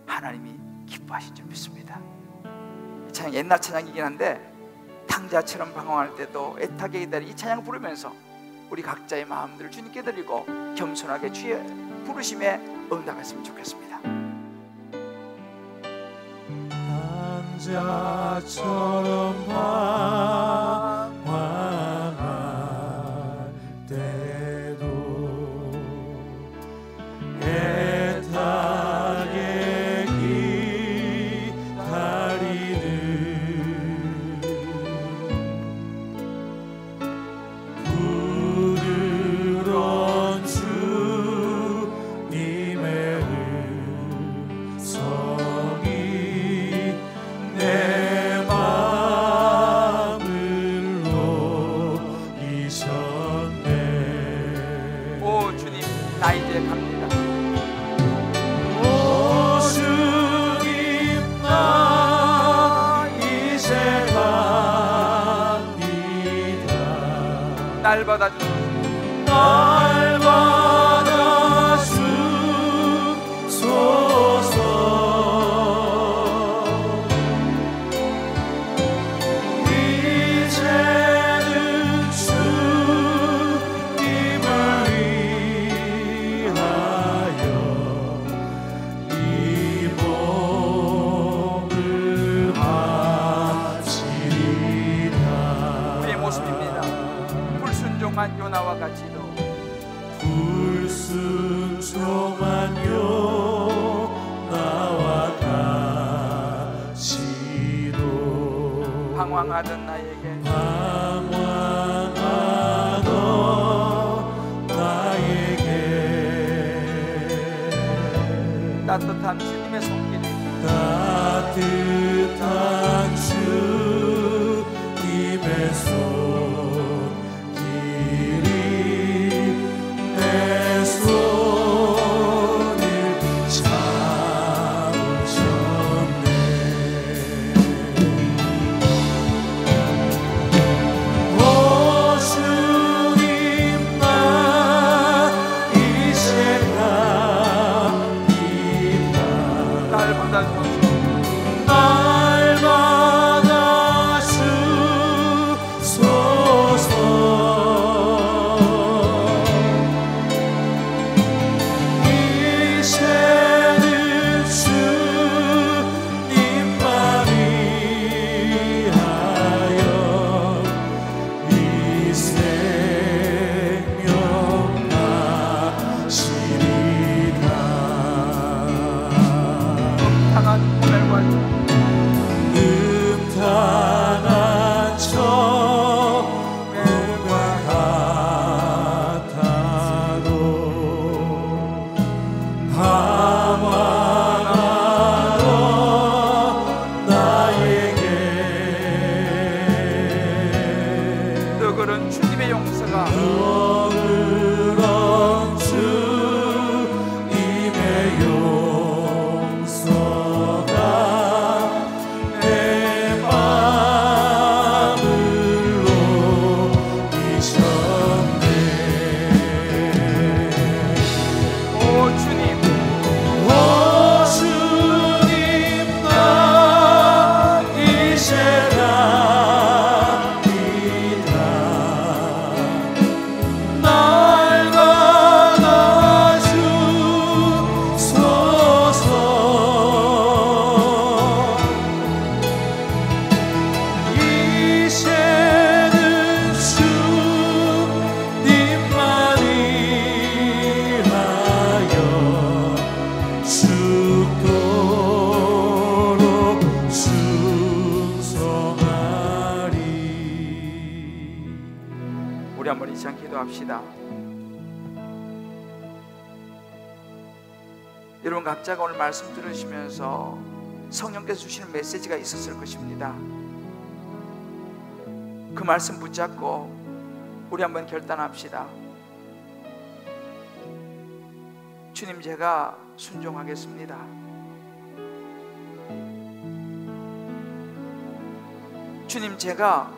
A: 하나님이 기뻐하신 줄 믿습니다. 이 찬양 옛날 찬양이긴 한데 탕자처럼 방황할 때도 애타게 기다린 이 찬양 부르면서 우리 각자의 마음들을 주님께 드리고 겸손하게 주의 부르심에 응답했으면 좋겠습니다.
B: 탕자처럼 방황할 때도 애타게 기다리는 부드러운 주님의 음성이 내 마음을 녹이셨네.
A: 오 주님, 나 이제 갑니다.
B: 오 주님, 나 이제 갑니다.
A: 날 받아주소서.
B: 날 받아주소서. 이제는 주님을 위하여 이 몸을 바치리라.
A: 우리의 모습입니다. 불순종한 요나와 같이도
B: 불순종한 요나와 같이도
A: 방황하던 나에게
B: 방황하던 나에게
A: 따뜻한 주님의 손길이
B: 따뜻한 주님의 손길이 내 손을 잡으셨네.
A: 시간 기도합시다. 여러분 각자가 오늘 말씀 들으시면서 성령께서 주시는 메시지가 있었을 것입니다. 그 말씀 붙잡고 우리 한번 결단합시다. 주님, 제가 순종하겠습니다. 주님, 제가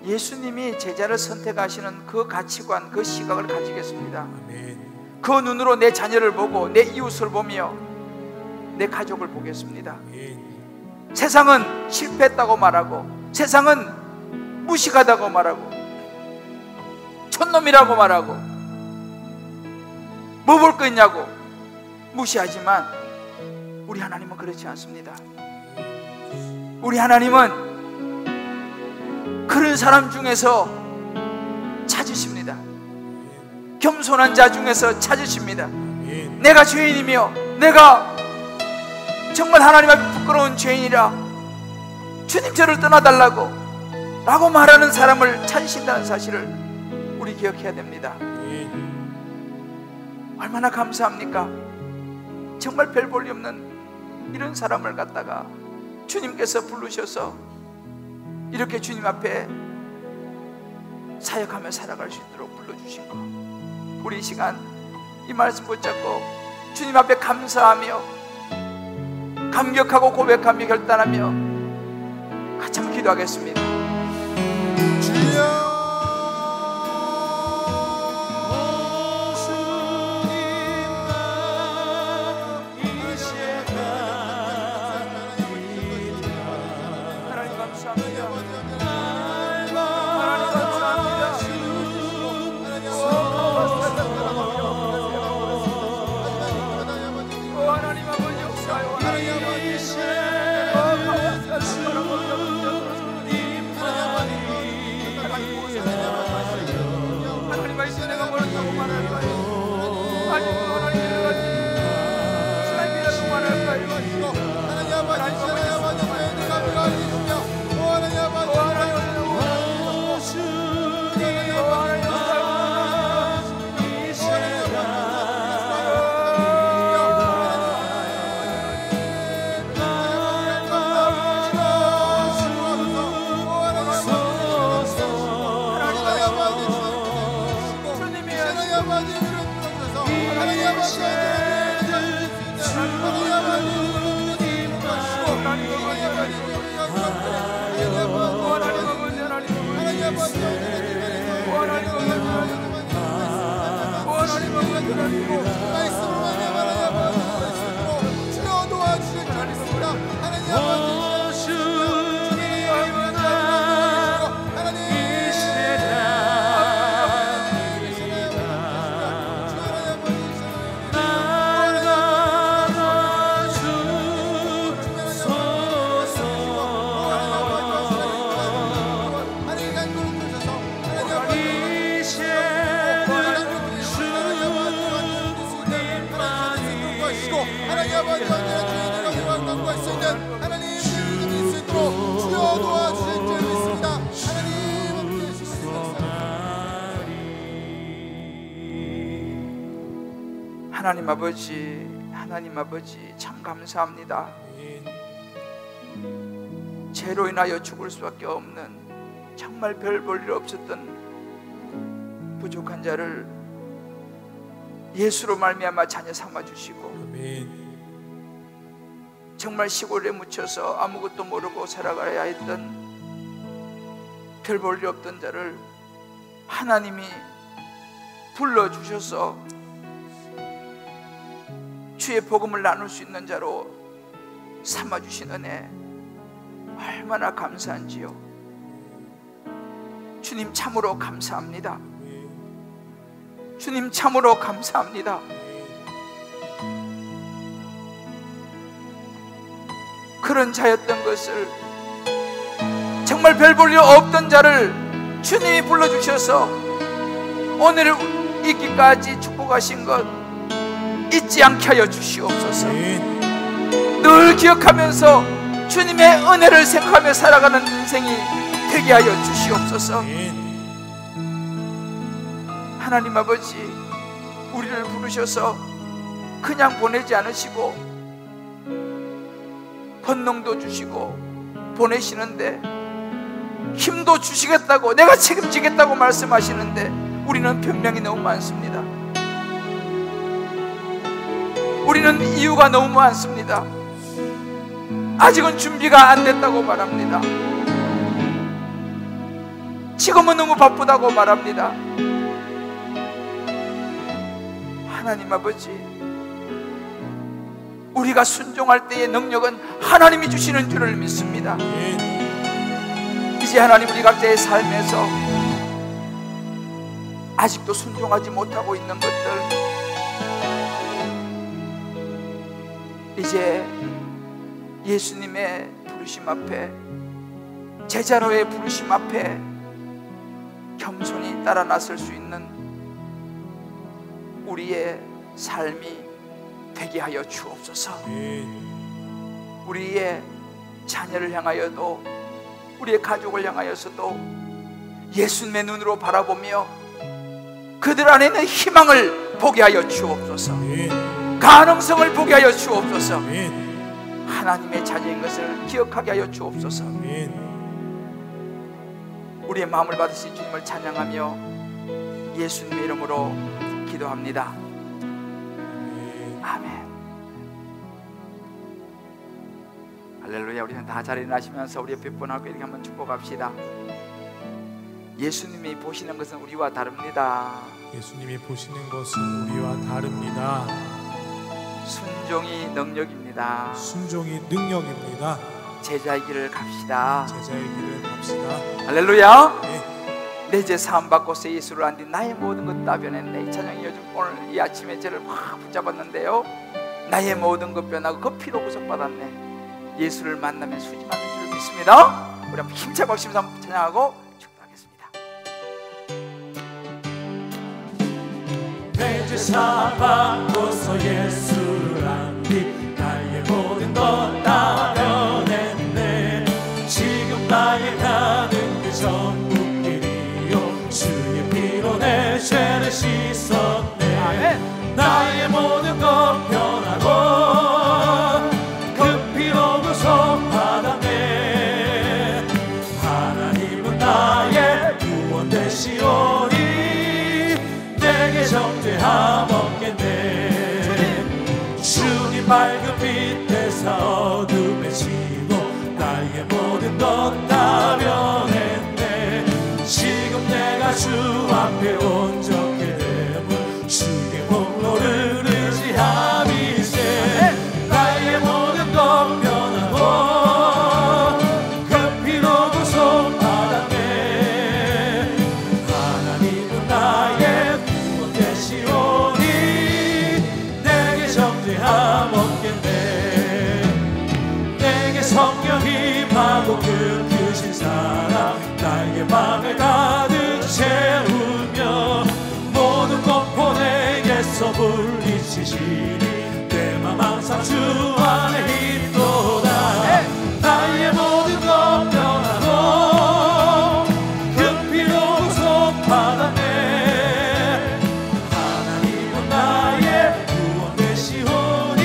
A: 예수님이 제자를 선택하시는 그 가치관, 그 시각을 가지겠습니다. 그 눈으로 내 자녀를 보고 내 이웃을 보며 내 가족을 보겠습니다. 세상은 실패했다고 말하고, 세상은 무식하다고 말하고, 촌놈이라고 말하고, 뭐 볼 거 있냐고 무시하지만 우리 하나님은 그렇지 않습니다. 우리 하나님은 그런 사람 중에서 찾으십니다. 겸손한 자 중에서 찾으십니다. 내가 죄인이며 내가 정말 하나님 앞에 부끄러운 죄인이라 주님 저를 떠나달라고 라고 말하는 사람을 찾으신다는 사실을 우리 기억해야 됩니다. 얼마나 감사합니까? 정말 별 볼일 없는 이런 사람을 갖다가 주님께서 부르셔서 이렇게 주님 앞에 사역하며 살아갈 수 있도록 불러주신 것, 우리 이 시간 이 말씀 붙잡고 주님 앞에 감사하며 감격하고 고백하며 결단하며 같이 한번 기도하겠습니다. 주여, 하나님 아버지 참 감사합니다. 죄로 인하여 죽을 수밖에 없는 정말 별 볼 일 없었던 부족한 자를 예수로 말미암아 자녀 삼아 주시고, 정말 시골에 묻혀서 아무것도 모르고 살아가야 했던 별 볼 일 없던 자를 하나님이 불러주셔서 주의 복음을 나눌 수 있는 자로 삼아주신 은혜 얼마나 감사한지요. 주님 참으로 감사합니다. 주님 참으로 감사합니다. 그런 자였던 것을, 정말 별 볼 일 없던 자를 주님이 불러주셔서 오늘 있기까지 축복하신 것 잊지 않게 하여 주시옵소서. 늘 기억하면서 주님의 은혜를 생각하며 살아가는 인생이 되게 하여 주시옵소서. 하나님 아버지, 우리를 부르셔서 그냥 보내지 않으시고 권능도 주시고 보내시는데, 힘도 주시겠다고, 내가 책임지겠다고 말씀하시는데 우리는 변명이 너무 많습니다. 우리는 이유가 너무 많습니다. 아직은 준비가 안 됐다고 말합니다. 지금은 너무 바쁘다고 말합니다. 하나님 아버지, 우리가 순종할 때의 능력은 하나님이 주시는 줄을 믿습니다. 이제 하나님, 우리 각자의 삶에서 아직도 순종하지 못하고 있는 것들, 이제 예수님의 부르심 앞에, 제자로의 부르심 앞에 겸손히 따라 나설 수 있는 우리의 삶이 되게 하여 주옵소서. 우리의 자녀를 향하여도, 우리의 가족을 향하여서도 예수님의 눈으로 바라보며 그들 안에 있는 희망을 보게 하여 주옵소서. 가능성을 보게 하여 주옵소서. 하나님의 자녀인 것을 기억하게 하여 주옵소서. 우리의 마음을 받으신 주님을 찬양하며 예수님의 이름으로 기도합니다. 아멘. 할렐루야. 우리는 다 자리에 일어나시면서 우리 옆에 분하고 이렇게 한번 축복합시다. 예수님이 보시는 것은 우리와 다릅니다.
B: 예수님이 보시는 것은 우리와 다릅니다.
A: 순종이 능력입니다.
B: 순종이 능력입니다.
A: 제자의 길을 갑시다.
B: 제자의 길을 갑시다.
A: 할렐루야.
B: 네.
A: 내 죄 사함 받고서 예수를 안 뒤 나의 모든 것 다 변했네. 이 찬양이 요즘 오늘 이 아침에 저를 확 붙잡았는데요. 나의 모든 것 변하고 그 피로 구속받았네. 예수를 만나면 수지 받는 줄 믿습니다. 우리 한번 힘차게 박수면서 한번 찬양하고 축복하겠습니다.
B: 내 죄 사함 받고서 예수를 안 뒤 나의 모든 것 다 변했네. 지금 나의 가는 그 전부 길이요 주의 피로 내 죄를 씻었네. 나의 모든 것 변하고 그 피로 구속받았네. 하나님은 나의 구원 되시오니 내게 정죄함 없겠네. 주님 맑은 빛에서 어둠에 지고 나의 모든 것 다 변했네. 지금 내가 주 앞에 온전케 되면 주의 공로를 의지함이세. 나의 모든 것 변하고 그 피로 구속받았네. 하나님은 나의 구원 되시오니 내게 정죄함 없겠네. 내게 성령 임하고 그 크신 사랑 나의 맘을 가득 채우며 모든 공포 내게서 물리치시니 내 맘 항상 주 안에 있도다. 나의 모든 것 변하고 그 피로 구속받았네. 하나님은 나의 구원 되시오니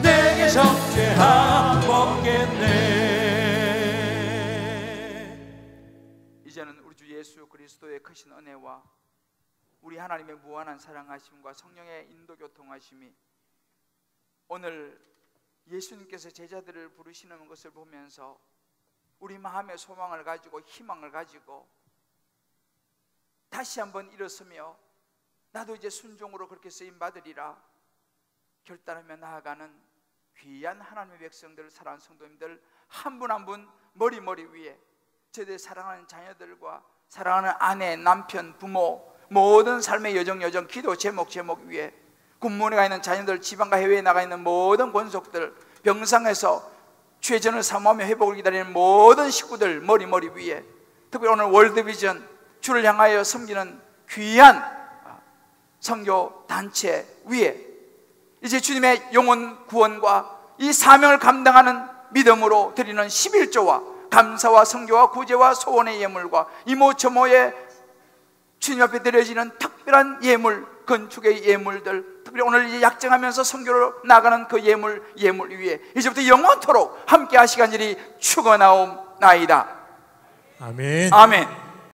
B: 내게 정죄함 없겠네.
A: 이제는 우리 주 예수 그리스도의 크신 은혜와 우리 하나님의 무한한 사랑하심과 성령의 인도 교통하심이 오늘 예수님께서 제자들을 부르시는 것을 보면서 우리 마음의 소망을 가지고 희망을 가지고 다시 한번 일어서며 나도 이제 순종으로 그렇게 쓰임받으리라 결단하며 나아가는 귀한 하나님의 백성들, 사랑하는 성도님들 한 분 한 분 머리 위에 저들 사랑하는 자녀들과 사랑하는 아내, 남편, 부모 모든 삶의 여정 기도 제목 위에 군문에 가 있는 자녀들, 지방과 해외에 나가 있는 모든 권속들, 병상에서 죄전을 사모하며 회복을 기다리는 모든 식구들 머리 위에, 특히 오늘 월드비전 주를 향하여 섬기는 귀한 선교 단체 위에 이제 주님의 영혼 구원과 이 사명을 감당하는 믿음으로 드리는 11조와 감사와 선교와 구제와 소원의 예물과 이모 저모의 주님 앞에 드려지는 특별한 예물, 건축의 예물들, 특별히 오늘 이제 약정하면서 선교로 나가는 그 예물 위에 이제부터 영원토록 함께 하시간절히 축원하옵나이다.
B: 아멘.
A: 아멘.